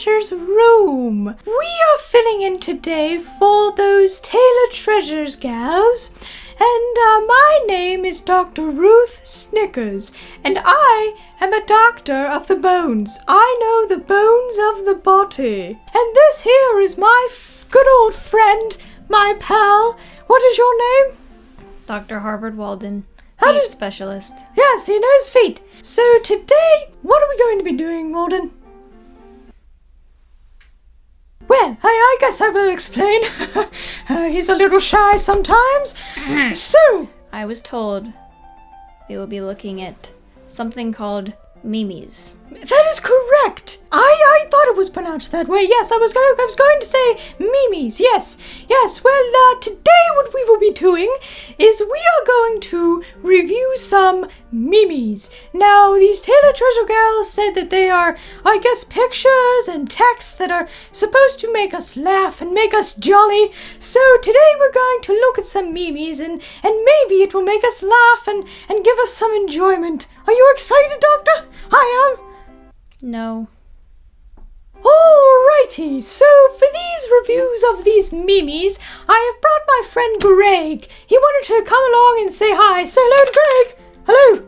Treasures room. We are filling in today for those Taylor Treasures gals. And my name is Dr. Ruth Snickers, and I am a doctor of the bones. I know the bones of the body. And this here is my good old friend, my pal. What is your name? Dr. Harvard Walden, How feet did- specialist. Yes, he knows feet. So today, what are we going to be doing, Walden? Well, I guess I will explain. He's a little shy sometimes. So, I was told we will be looking at something called memes. that is correct. I thought it was pronounced that way. Yes, I was going to say memes. Yes. Well, today what we will be doing is we are going to review some memes. Now, these Taylor Treasure gals said that they are, I guess, pictures and texts that are supposed to make us laugh and make us jolly. So today we're going to look at some memes and maybe it will make us laugh and give us some enjoyment. Are you excited, Doctor? I am. No. Alrighty, so for these reviews of these memes, I have brought my friend Greg. He wanted to come along and say hi. Say hello to Greg. Hello.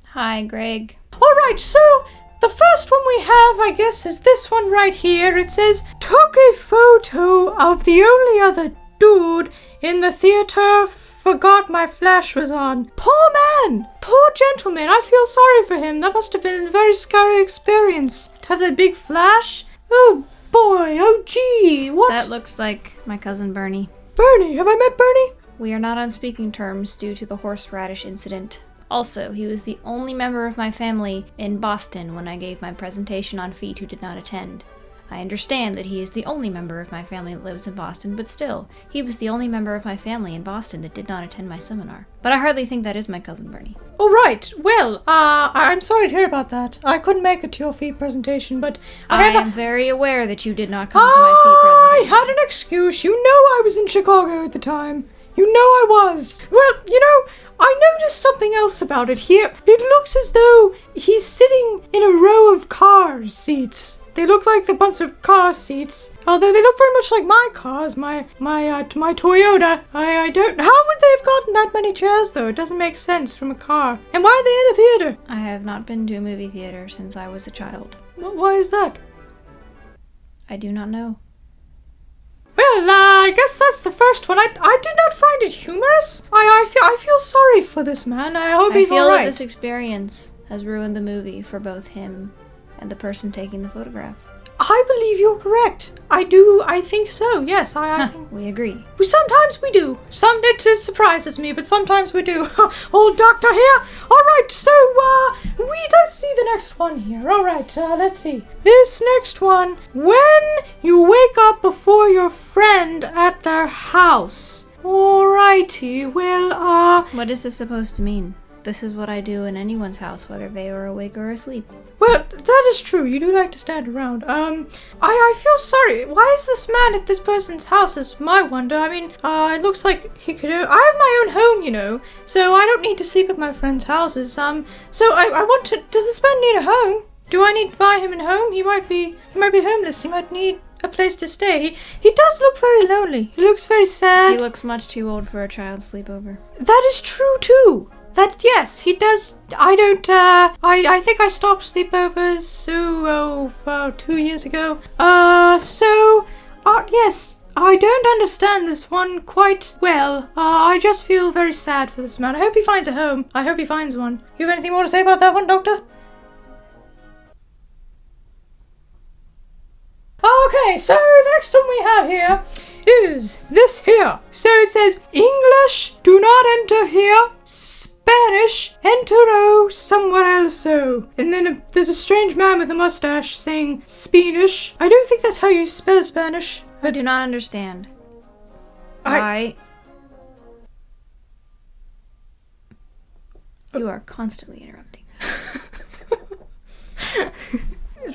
Hi, Greg. Alright, so the first one we have, I guess, is this one right here. It says, took a photo of the only other dude in the theater, forgot my flash was on. Poor man! Poor gentleman. I feel sorry for him. That must have been a very scary experience. To have that big flash? Oh boy, oh gee, what? That looks like my cousin Bernie. Bernie, have I met Bernie? We are not on speaking terms due to the horseradish incident. Also, he was the only member of my family in Boston when I gave my presentation on feet who did not attend. I understand that he is the only member of my family that lives in Boston, but still, he was the only member of my family in Boston that did not attend my seminar. But I hardly think that is my cousin Bernie. All right. Well, I'm sorry to hear about that. I couldn't make it to your feet presentation, but I am very aware that you did not come to my feet I presentation. had an excuse. You know I was in Chicago at the time. You know I was. Well, I noticed something else about it here. It looks as though he's sitting in a row of car seats. They look like a bunch of car seats, although they look very much like my cars, my Toyota. I don't. How would they have gotten that many chairs though? It doesn't make sense from a car. And why are they in a theater? I have not been to a movie theater since I was a child. Why is that? I do not know. Well, I guess that's the first one. I did not find it humorous. I feel sorry for this man. I hope he's I feel alright. that this experience has ruined the movie for both him and the person taking the photograph. I believe you're correct. I think so. Yes, I think. We agree. Sometimes we do. It surprises me, but sometimes we do. Old doctor here. All right, so let's see the next one here. All right, let's see. This next one. When you wake up before your friend at their house. Alrighty, well, What is this supposed to mean? This is what I do in anyone's house, whether they are awake or asleep. well, that is true. You do like to stand around. I feel sorry. Why is this man at this person's house is my wonder. I mean, it looks like he could... I have my own home, so I don't need to sleep at my friends' houses. So I want to... Does this man need a home? Do I need to buy him a home? He might be homeless. He might need a place to stay. He does look very lonely. He looks very sad. He looks much too old for a child's sleepover. That is true, too. That, yes, he does. I don't, I think I stopped sleepovers, for 2 years ago. Yes, I don't understand this one quite well. I just feel very sad for this man. I hope he finds a home. I hope he finds one. You have anything more to say about that one, Doctor? Okay, so the next one we have here is this here. So it says, English, do not enter here. Spanish, enter somewhere else. And then there's a strange man with a mustache saying Spanish. I don't think that's how you spell Spanish. I do not understand. You are constantly interrupting.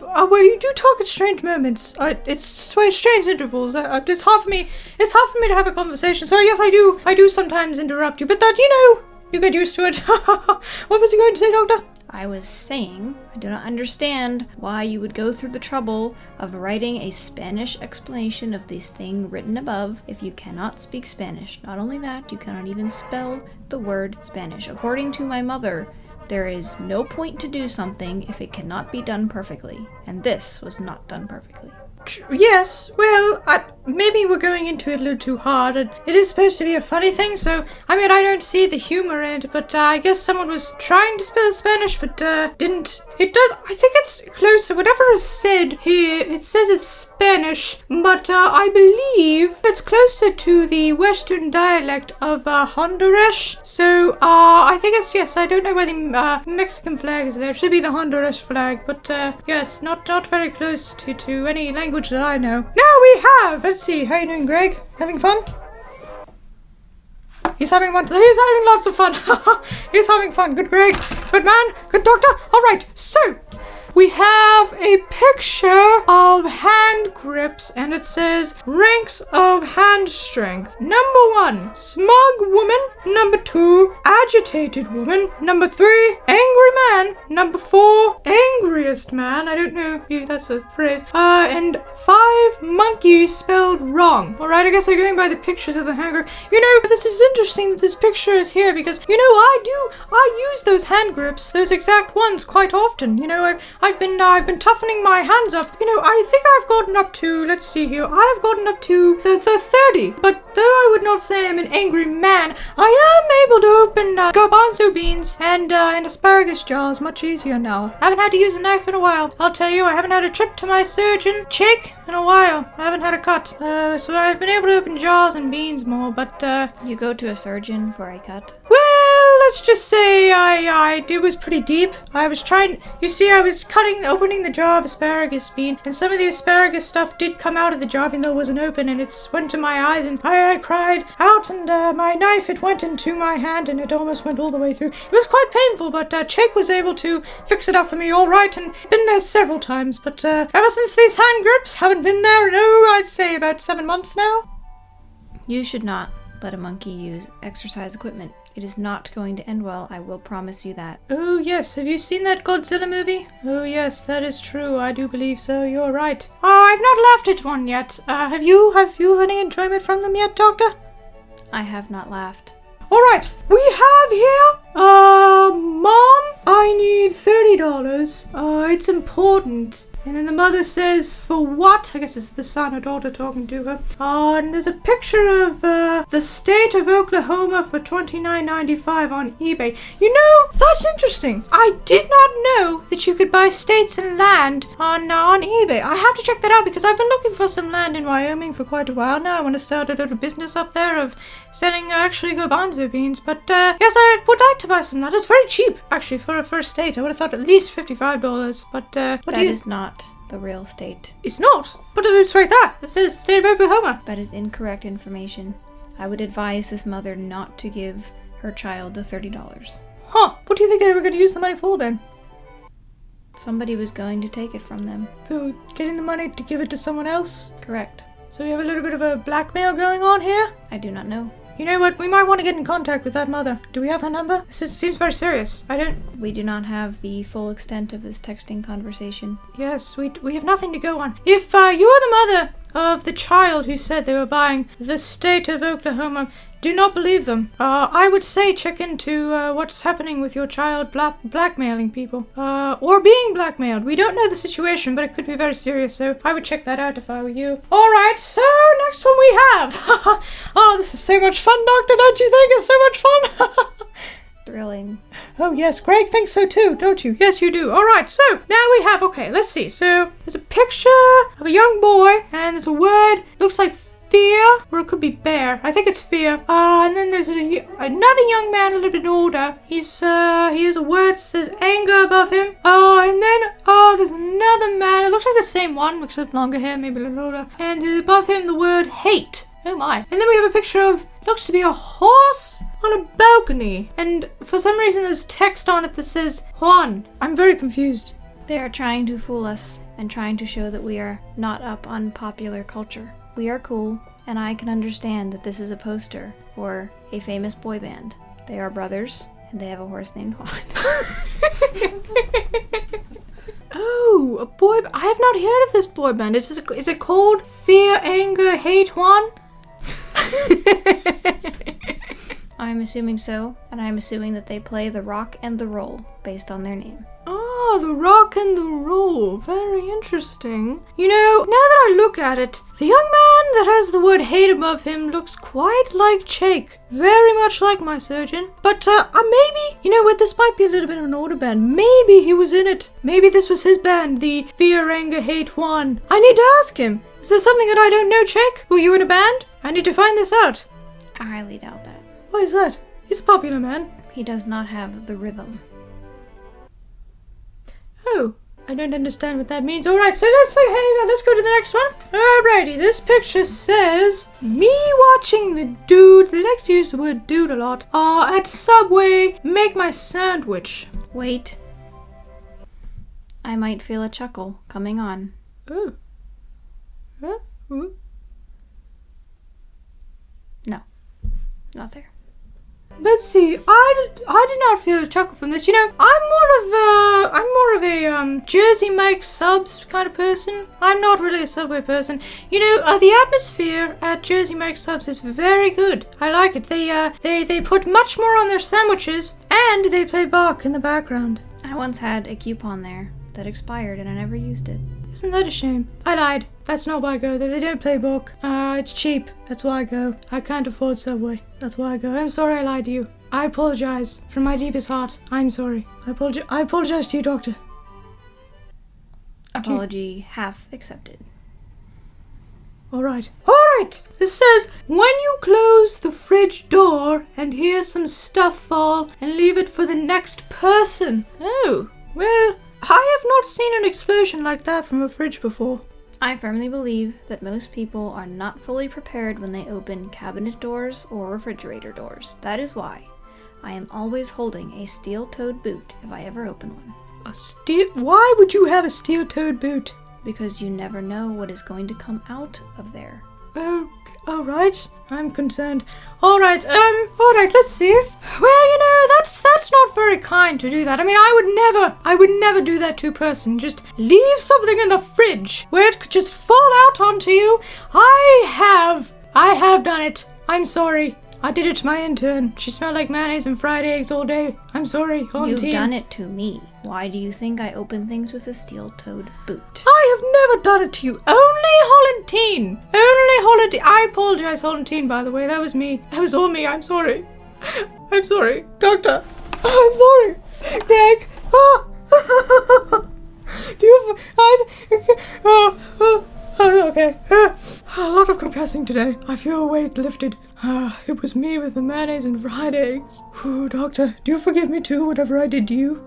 Well, you do talk at strange moments. It's strange intervals. It's hard for me. It's hard for me to have a conversation. So yes, I do sometimes interrupt you. But that, you get used to it. What was you going to say, Doctor? I was saying, I do not understand why you would go through the trouble of writing a Spanish explanation of this thing written above if you cannot speak Spanish. Not only that, you cannot even spell the word Spanish. According to my mother, there is no point to do something if it cannot be done perfectly. And this was not done perfectly. Yes, well, maybe we're going into it a little too hard. It is supposed to be a funny thing, so, I mean, I don't see the humor in it, but I guess someone was trying to spell Spanish, but didn't. It does, I think it's closer. Whatever is said here, it says it's Spanish, but I believe it's closer to the Western dialect of Honduras. So, I think it's, yes, I don't know where the Mexican flag is there. It should be the Honduras flag, but yes, not very close to any language that I know. Now we have, let's see, how you doing, Greg? Having fun? He's having lots of fun. He's having fun. Good Greg. Good man. Good doctor. All right. So, we have a picture of hand grips, and it says ranks of hand strength. Number 1, smug woman. Number 2, agitated woman. Number 3, angry man. Number 4, angriest man. I don't know if that's a phrase. And 5, monkey spelled wrong. All right, I guess I'm going by the pictures of the hand grip. You know, this is interesting that this picture is here because, you know, I use those hand grips, those exact ones quite often. You know, I've been toughening my hands up. You know, I think I've gotten up to, let's see here, I've gotten up to the 30. But though I would not say I'm an angry man, I am able to open garbanzo beans and asparagus jars much easier now. I haven't had to use a knife in a while. I'll tell you, I haven't had a trip to my surgeon, check, in a while. I haven't had a cut. So I've been able to open jars and beans more, but You go to a surgeon for a cut? Well, let's just say it was pretty deep. I was trying, you see, I was opening the jar of asparagus bean, and some of the asparagus stuff did come out of the jar even though it wasn't open, and it went to my eyes, and I cried out, and my knife, it went into my hand, and it almost went all the way through. It was quite painful, but Chake was able to fix it up for me all right, and been there several times, but ever since these hand grips, haven't been there in, I'd say about 7 months now. You should not let a monkey use exercise equipment. It is not going to end well, I will promise you that. Oh yes, have you seen that Godzilla movie? Oh yes, that is true, I do believe so, you're right. Oh, I've not laughed at one yet. Have you any enjoyment from them yet, Doctor? I have not laughed. Alright, we have here, Mom, I need $30. It's important. And then the mother says, for what? I guess it's the son or daughter talking to her. And there's a picture of the state of Oklahoma for $29.95 on eBay. You know, that's interesting. I did not know that you could buy states and land on eBay. I have to check that out because I've been looking for some land in Wyoming for quite a while now. I want to start a little business up there of selling actually garbanzo beans. But yes, I would like to buy some land. It's very cheap, actually, for a first state. I would have thought at least $55. But that is not the real state. It's not, but it's right there. It says state of Oklahoma. That is incorrect information. I would advise this mother not to give her child the $30. Huh, what do you think they were going to use the money for then? Somebody was going to take it from them. For getting the money to give it to someone else? Correct. So we have a little bit of a blackmail going on here? I do not know. You know what, we might want to get in contact with that mother. Do we have her number? This seems very serious. We do not have the full extent of this texting conversation. Yes, we have nothing to go on. If you are the mother of the child who said they were buying the state of Oklahoma, do not believe them. I would say check into what's happening with your child blackmailing people. Or being blackmailed. We don't know the situation, but it could be very serious, so I would check that out if I were you. Alright, so next one we have. Oh, this is so much fun, Doctor, don't you think? It's so much fun. Thrilling. Oh yes, Greg thinks so too, don't you? Yes, you do. Alright, so now we have, okay, let's see. So there's a picture of a young boy, and there's a word, looks like fear, or it could be bear. I think it's fear. And then there's another young man, a little bit older. He has a word that says anger above him. And then there's another man. It looks like the same one, except longer hair, maybe a little older. And above him the word hate. Oh my. And then we have a picture of, looks to be a horse on a balcony. And for some reason there's text on it that says Juan. I'm very confused. They are trying to fool us and trying to show that we are not up on popular culture. We are cool, and I can understand that this is a poster for a famous boy band. They are brothers, and they have a horse named Juan. Oh, a boy. I have not heard of this boy band. Is it called Fear, Anger, Hate One? I'm assuming so, and I'm assuming that they play the rock and the roll based on their name. Oh, the rock and the roll. Very interesting. You know, now that I look at it, the young man that has the word hate above him looks quite like Jake. Very much like my surgeon. But maybe, you know what, this might be a little bit of an older band. Maybe he was in it. Maybe this was his band, the Fear, Anger, Hate One. I need to ask him. Is there something that I don't know, Jake? Were you in a band? I need to find this out. I highly doubt that. Why is that? He's a popular man. He does not have the rhythm. Oh, I don't understand what that means. Alright, so let's go to the next one. Alrighty, this picture says me watching the dude, they like to use the word dude a lot, at Subway make my sandwich. Wait. I might feel a chuckle coming on. Oh. Huh? Ooh. No. Not there. Let's see. I did not feel a chuckle from this. You know, I'm more of a Jersey Mike Subs kind of person. I'm not really a Subway person. You know, the atmosphere at Jersey Mike Subs is very good. I like it. They put much more on their sandwiches, and they play Bach in the background. I once had a coupon there that expired and I never used it. Isn't that a shame? I lied. That's not why I go there. They don't play Bach. It's cheap. That's why I go. I can't afford Subway. That's why I go. I'm sorry I lied to you. I apologize from my deepest heart. I'm sorry. I apologize to you, doctor. Apology half accepted. Alright. Alright! This says, when you close the fridge door and hear some stuff fall and leave it for the next person. Oh, well, I have not seen an explosion like that from a fridge before. I firmly believe that most people are not fully prepared when they open cabinet doors or refrigerator doors. That is why I am always holding a steel-toed boot if I ever open one. Why would you have a steel-toed boot? Because you never know what is going to come out of there. Oh, alright. I'm concerned. Alright, let's see. Well, you know, that's not very kind to do that. I mean, I would never do that to a person. Just leave something in the fridge where it could just fall out onto you. I have done it. I'm sorry. I did it to my intern. She smelled like mayonnaise and fried eggs all day. I'm sorry. You've done it to me. Why do you think I open things with a steel-toed boot? I have never done it to you. Only Hollentine. I apologize, Hollentine, by the way. That was me. That was all me. I'm sorry. I'm sorry. Doctor. I'm sorry. Greg. Okay. A lot of concussing today. I feel a weight lifted. It was me with the mayonnaise and fried eggs. Ooh, doctor, do you forgive me too, whatever I did to you?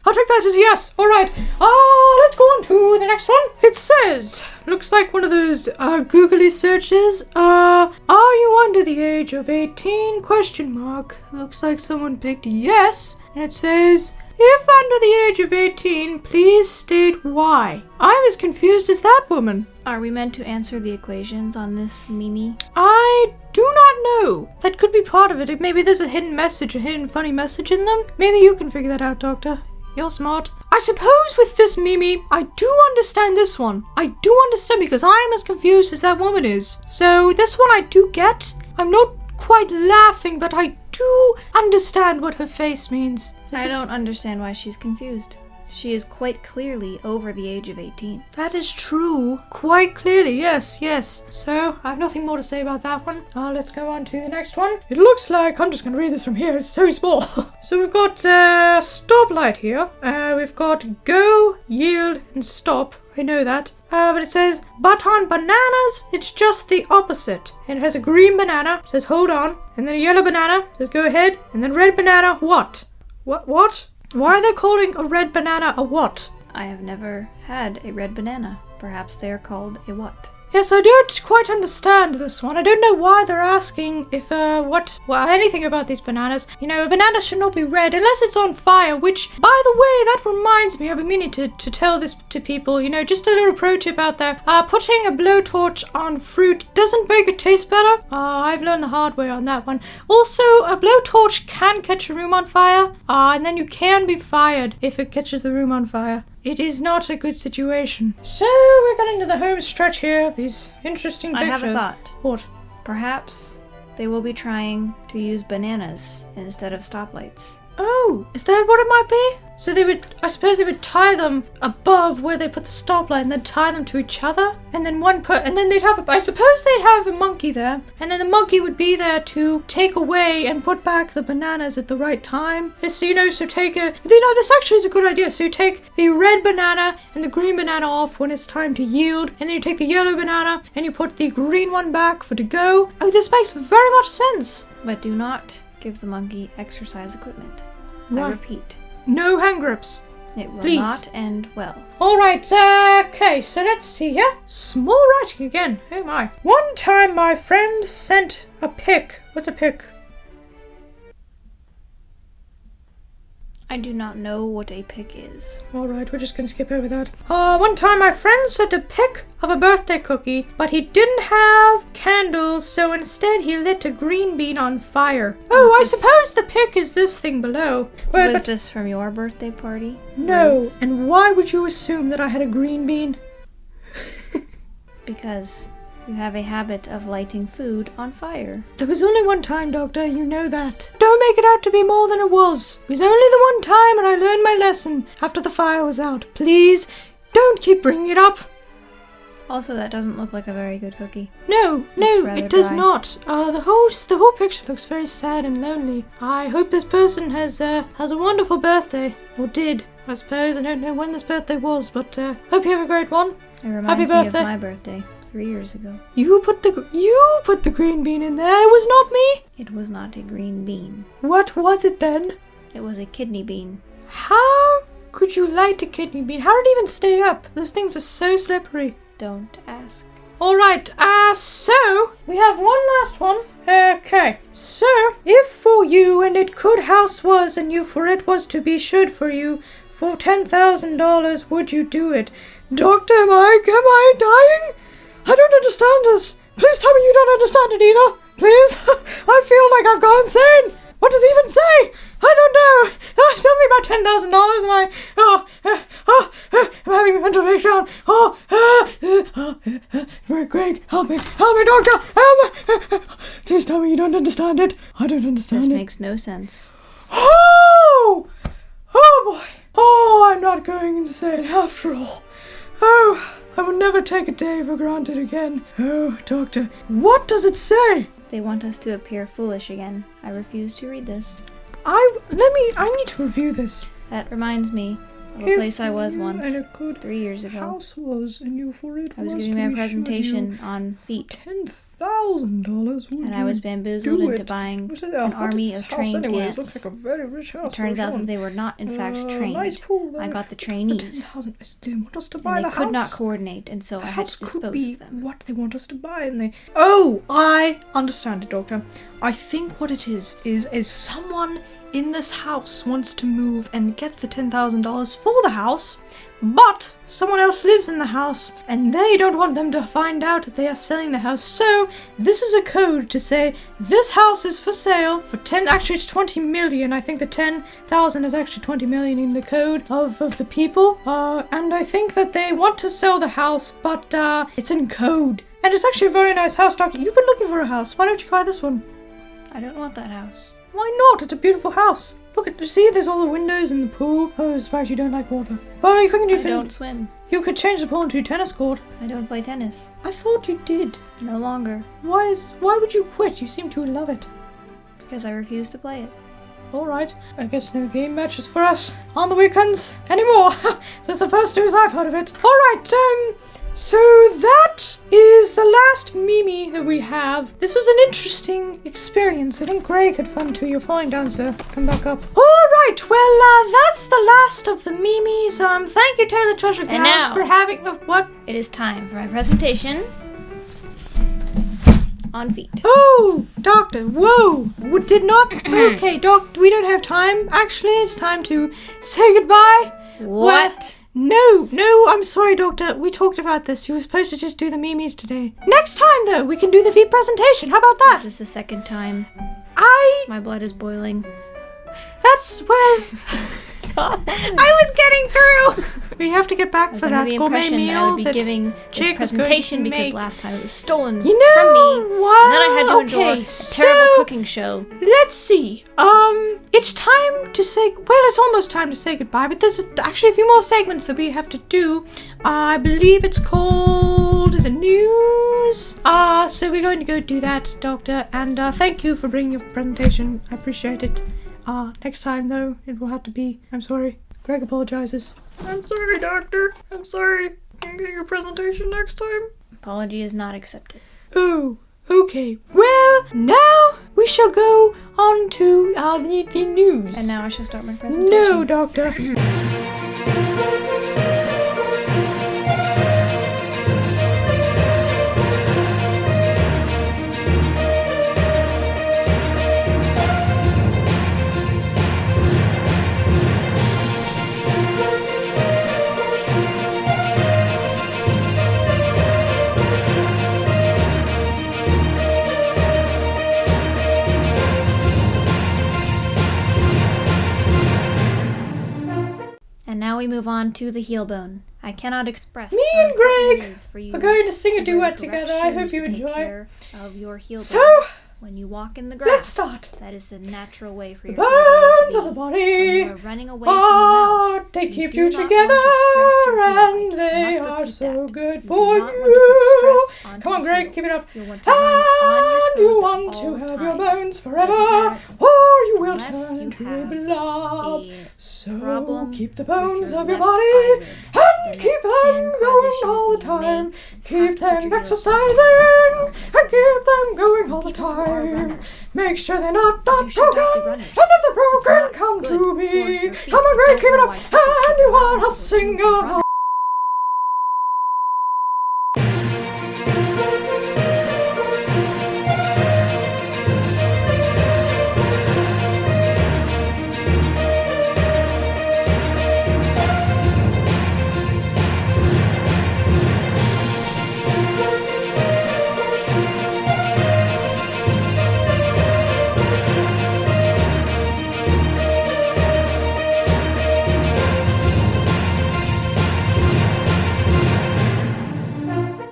I'll take that as a yes. Alright. Let's go on to the next one. It says, looks like one of those googly searches. Are you under the age of 18? Question mark. Looks like someone picked yes. And it says, if under the age of 18, please state why. I'm as confused as that woman. Are we meant to answer the equations on this Mimi? I do not know. That could be part of it. Maybe there's a hidden message, a hidden funny message in them. Maybe you can figure that out, doctor. You're smart. I suppose with this Mimi, I do understand this one. I do understand because I'm as confused as that woman is. So this one I do get. I'm not quite laughing, but I do understand what her face means. I don't understand why she's confused. She is quite clearly over the age of 18. That is true. Quite clearly, yes. So, I have nothing more to say about that one. Let's go on to the next one. It looks like, I'm just going to read this from here, it's so small. So we've got stoplight here. We've got go, yield, and stop. I know that. But it says, but on bananas, it's just the opposite. And it has a green banana, says hold on. And then a yellow banana, says go ahead. And then red banana, what? What? Why are they calling a red banana a what? I have never had a red banana. Perhaps they are called a what? Yes, I don't quite understand this one. I don't know why they're asking if, anything about these bananas. You know, a banana should not be red unless it's on fire, which, by the way, that reminds me, I've been meaning to tell this to people, you know, just a little pro tip out there. Putting a blowtorch on fruit doesn't make it taste better. I've learned the hard way on that one. Also, a blowtorch can catch a room on fire, and then you can be fired if it catches the room on fire. It is not a good situation. So, we're getting to the home stretch here of these interesting pictures. I have a thought. What? Perhaps they will be trying to use bananas instead of stoplights. Oh, is that what it might be? So I suppose they would tie them above where they put the stoplight and then tie them to each other. And then I suppose they'd have a monkey there. And then the monkey would be there to take away and put back the bananas at the right time. So, you know, this actually is a good idea. So you take the red banana and the green banana off when it's time to yield. And then you take the yellow banana and you put the green one back for to go. Oh, this makes very much sense. But do not give the monkey exercise equipment. Right. I repeat. No hand grips. It will Please. not end well. Alright, okay, so let's see here. Small writing again. Oh my. One time my friend sent a pic. What's a pic? I do not know what a pic is. Alright, we're just gonna skip over that. One time my friend sent a pic of a birthday cookie, but he didn't have candles, so instead he lit a green bean on fire. Oh, I suppose the pic is this thing below. Was this from your birthday party? No, and why would you assume that I had a green bean? Because you have a habit of lighting food on fire. There was only one time, Doctor, you know that. Don't make it out to be more than it was. It was only the one time and I learned my lesson after the fire was out. Please, don't keep bringing it up. Also, that doesn't look like a very good cookie. No, it does dry. not. The whole picture looks very sad and lonely. I hope this person has a wonderful birthday. Or did, I suppose. I don't know when this birthday was, but hope you have a great one. It reminds me of my birthday. 3 years ago. You put the green bean in there. It was not me. It was not a green bean. What was it then? It was a kidney bean. How could you light a kidney bean? How did it even stay up? Those things are so slippery. Don't ask. Alright, so we have one last one. Okay, so if for you and it could house was and you for it was to be should for you for $10,000, would you do it? Doctor, am I dying? I don't understand this. Please tell me you don't understand it either. Please. I feel like I've gone insane. What does it even say? I don't know. Something about $10,000. I'm having a mental breakdown. Greg, help me, doctor, help me. Please tell me you don't understand it. I don't understand it. This makes no sense. Oh boy. Oh, I'm not going insane after all. Oh, I will never take a day for granted again. Oh, doctor, what does it say? They want us to appear foolish again. I refuse to read this. I need to review this. That reminds me of a place I was once, 3 years ago. House was and you for it. I was giving my presentation on feet. $10,000. And I was bamboozled into buying an army of trained ants. Looks like a very rich house. It turns out that they were not, in fact, trained. Nice pool. I got the trainees. They want us to buy the and they house. could not coordinate, and so I had to dispose of them. What they want us to buy, and they. Oh, I understand it, Doctor. I think what it is someone in this house wants to move and get the $10,000 for the house, but someone else lives in the house and they don't want them to find out that they are selling the house. So this is a code to say this house is for sale for actually it's 20 million. I think the 10,000 is actually 20 million in the code of the people. And I think that they want to sell the house, but it's in code. And it's actually a very nice house, Doctor. You've been looking for a house. Why don't you buy this one? I don't want that house. Why not? It's a beautiful house. Look at, see, there's all the windows in the pool. Oh, it's right, you don't like water. But I don't swim. You could change the pool into a tennis court. I don't play tennis. I thought you did. No longer. Why would you quit? You seem to love it. Because I refuse to play it. Alright, I guess no game matches for us on the weekends anymore. Since the first news I've heard of it. Alright, so that is the last Mimi that we have. This was an interesting experience. I think Greg had fun too. You're falling down, sir. Come back up. Alright, well, that's the last of the Mimis. Thank you, Taylor Treasure Glass, for having the what? It is time for my presentation on feet. Oh, Doctor, whoa. Did not... Okay, Doc, we don't have time. Actually, it's time to say goodbye. What? No, I'm sorry, Doctor. We talked about this. You were supposed to just do the memes today. Next time, though, we can do the feet presentation. How about that? This is the second time. My blood is boiling. That's, well... Stop. I was getting through. We have to get back for that gourmet meal. I would be giving this presentation because last time it was stolen from me. What? And then I had to endure a terrible cooking show. Let's see. It's time to say... Well, it's almost time to say goodbye, but there's actually a few more segments that we have to do. I believe it's called the news. So we're going to go do that, Doctor. And thank you for bringing your presentation. I appreciate it. Next time, though, it will have to be... I'm sorry. Greg apologizes. I'm sorry, Doctor. I'm sorry. I'm getting your presentation next time. Apology is not accepted. Oh, okay. Well, now we shall go on to the news. And now I shall start my presentation. No, Doctor. And now we move on to the heel bone. I cannot express. Me and Greg are going to sing a duet together. I hope you enjoy. Take care of your heel bone. So, when you walk in the grass, let's start. That is the natural way for The your heel bone bones to of be. the body When you are running away from the mouse, they you keep do you not want together, to stress your heel. and I they must are repeat so that. good You for do not you. want to put stress onto Come on, the Greg, heel. keep it up. You'll want to run on And your you toes want at to all have times. your bones Doesn't forever, matter or you will unless turn you into a have blob. a So problem keep the with bones your of your left body, eyelid. and Then keep that them can cause going issues all the that you may time. have Keep to put them your heels exercising, down. and keep them going all the People who are time. runners, Make sure they're not you should not be broken, and runners. if they're broken, not come good to for me. your feet. Come on, You Greg, keep don't it know up, why people and you run want to sing run. along.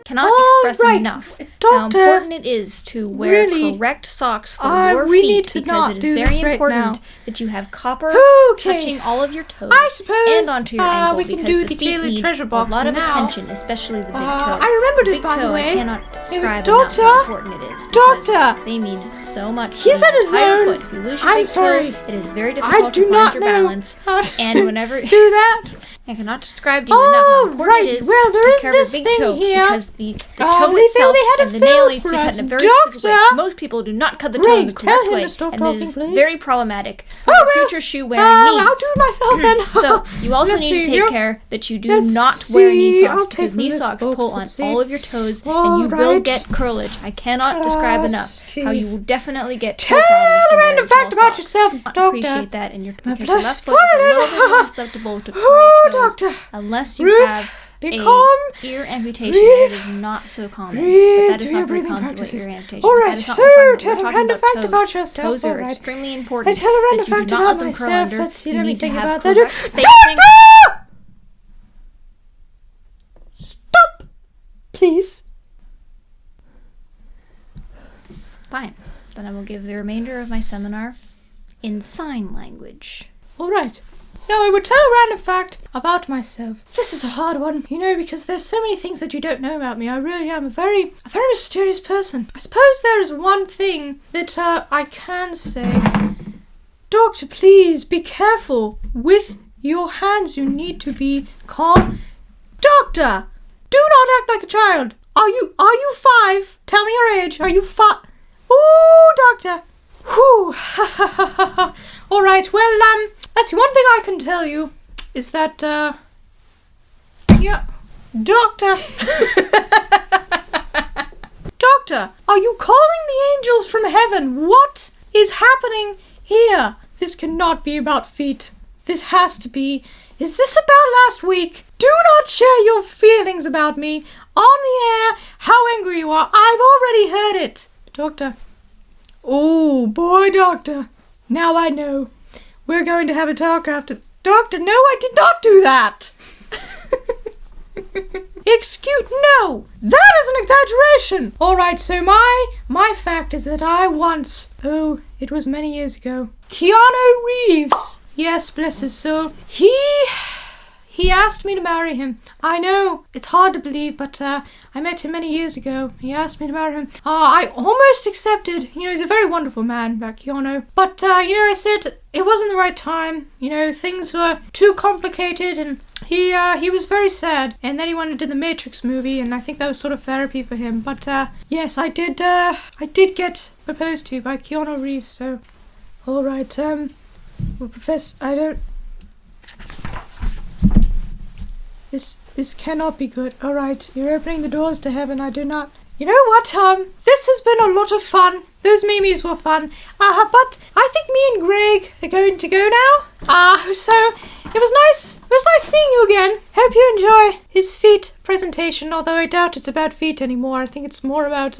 Cannot express right, enough how Doctor, important it is to wear really, correct socks for your we feet need to because not it is do very this right important now. that you have copper Okay. touching all of your toes I suppose, and onto your ankle we can because do the the feet tailored need treasure box a lot of now. attention, especially the big toe. I remembered the it, big by the toe, way. I cannot describe Doctor, enough how important it is. because Doctor, they mean so much. he's to at the his entire own. foot. If you lose your I'm big sorry. toe, it is very I difficult do to not find your know balance. how to And whenever do that. I cannot describe to you enough how important right. it is Well, there to is take care of this a big thing toe here. because the toe they itself had a and the nail fill needs to for be cut us. in a very specific way. Doctor! Most people do not cut the toe Greg, in the tell correct him way, to stop and it talking, is please. very problematic for Oh, your well, future shoe wearing needs. I'll do it myself then. So you also Let's need to see, take you're- care that you do let's not wear knee see, socks I'll take because from knee this socks box, pull on let's see. all of your toes and All you will right. get curlage. I cannot describe enough Ski. how you will definitely get toe Tell problems a from random wearing fact tall about socks. yourself, I Doctor. appreciate that, and because your bless left foot is a little bit more Spoiler. susceptible to Oh, curly toes Doctor. unless you Ruth, have be a calm. ear amputation Breathe. that is not so common. Breathe. But that is Do your not very breathing common with practices. ear amputation. All But right, that is not so what we're tell a talking random about. fact about Toes. yourself. Toes are All right. extremely I important tell a that random you do fact not about let them curl myself. under. Let's see, You let me need to think have about that. correct spacing. Doctor! Stop, please. Fine. Then I will give the remainder of my seminar in sign language. All right. Now I would tell a random fact about myself. This is a hard one, because there's so many things that you don't know about me. I really am a very mysterious person. I suppose there is one thing that I can say. Doctor, please be careful with your hands. You need to be calm. Doctor, do not act like a child. Are you 5? Tell me your age. Are you 5? Ooh, Doctor. Whew. All right. Well, that's one thing I can tell you is that, yeah, Doctor. Doctor, are you calling in heaven, what is happening here? This cannot be about feet. This has to be. Is this about last week? Do not share your feelings about me on the air, how angry you are. I've already heard it. Doctor. Oh, boy, Doctor. Now I know. We're going to have a talk after... Doctor, no, I did not do that. No, that is an exaggeration. All right, so my fact is that I once, it was many years ago, Keanu Reeves, yes, bless his soul, he asked me to marry him. I know, it's hard to believe, but I met him many years ago. He asked me to marry him. I almost accepted. He's a very wonderful man, Keanu. But, I said it wasn't the right time. Things were too complicated, and he was very sad. And then he went into the Matrix movie, and I think that was sort of therapy for him. But, yes, I did get proposed to by Keanu Reeves, so... All right, well, Professor, I don't... This cannot be good. All right, you're opening the doors to heaven. I do not... You know what, this has been a lot of fun. Those memes were fun. But I think me and Greg are going to go now. So it was nice. It was nice seeing you again. Hope you enjoy his feet presentation, although I doubt it's about feet anymore. I think it's more about,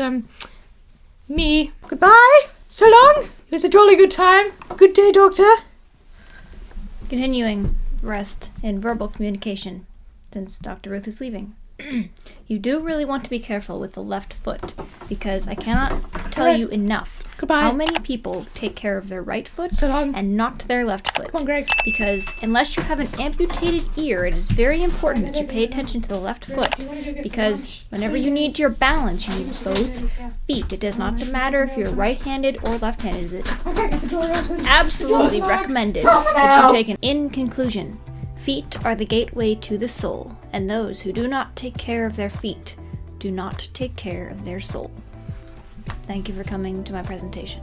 me. Goodbye. So long. It was a jolly good time. Good day, Doctor. Continuing rest in verbal communication, since Dr. Ruth is leaving. You do really want to be careful with the left foot, because I cannot tell you enough how many people take care of their right foot and not their left foot. Come on, Greg. Because unless you have an amputated ear, it is very important that you pay attention to the left foot, because whenever you need your balance, you need both feet. It does not matter if you're right-handed or left-handed. It is absolutely recommended that you take an... In conclusion, feet are the gateway to the soul, and those who do not take care of their feet do not take care of their soul. Thank you for coming to my presentation.